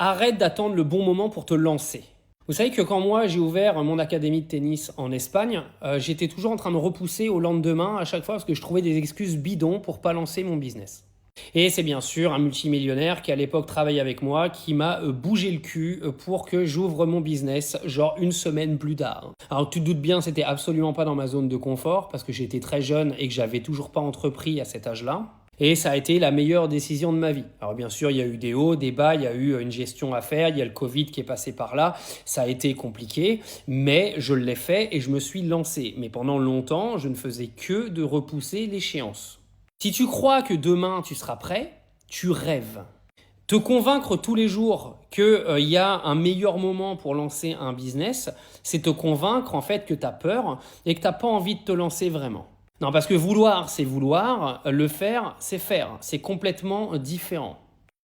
arrête d'attendre le bon moment pour te lancer. Vous savez que quand moi j'ai ouvert mon académie de tennis en Espagne, j'étais toujours en train de repousser au lendemain à chaque fois parce que je trouvais des excuses bidons pour pas lancer mon business. Et c'est bien sûr un multimillionnaire qui à l'époque travaillait avec moi qui m'a bougé le cul pour que j'ouvre mon business genre une semaine plus tard. Alors tu te doutes bien, c'était absolument pas dans ma zone de confort parce que j'étais très jeune et que j'avais toujours pas entrepris à cet âge-là. Et ça a été la meilleure décision de ma vie. Alors bien sûr, il y a eu des hauts, des bas, il y a eu une gestion à faire, il y a le Covid qui est passé par là, ça a été compliqué, mais je l'ai fait et je me suis lancé. Mais pendant longtemps, je ne faisais que de repousser l'échéance. Si tu crois que demain tu seras prêt, tu rêves. Te convaincre tous les jours qu'il y a un meilleur moment pour lancer un business, c'est te convaincre en fait que tu as peur et que tu n'as pas envie de te lancer vraiment. Non, parce que vouloir, c'est vouloir, le faire, c'est faire. C'est complètement différent.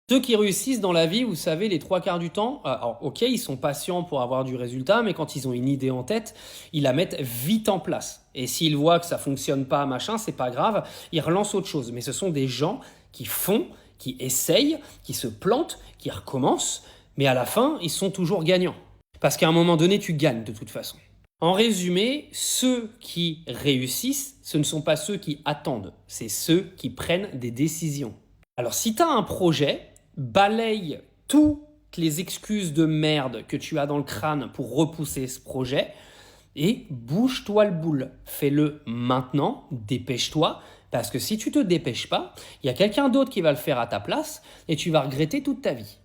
Ceux qui réussissent dans la vie, vous savez, les trois quarts du temps, alors ok, ils sont patients pour avoir du résultat, mais quand ils ont une idée en tête, ils la mettent vite en place. Et s'ils voient que ça fonctionne pas, machin, c'est pas grave, ils relancent autre chose. Mais ce sont des gens qui font, qui essayent, qui se plantent, qui recommencent, mais à la fin, ils sont toujours gagnants. Parce qu'à un moment donné, tu gagnes de toute façon. En résumé, ceux qui réussissent, ce ne sont pas ceux qui attendent, c'est ceux qui prennent des décisions. Alors si tu as un projet, balaye toutes les excuses de merde que tu as dans le crâne pour repousser ce projet et bouge-toi le boule. Fais-le maintenant, dépêche-toi, parce que si tu ne te dépêches pas, il y a quelqu'un d'autre qui va le faire à ta place et tu vas regretter toute ta vie.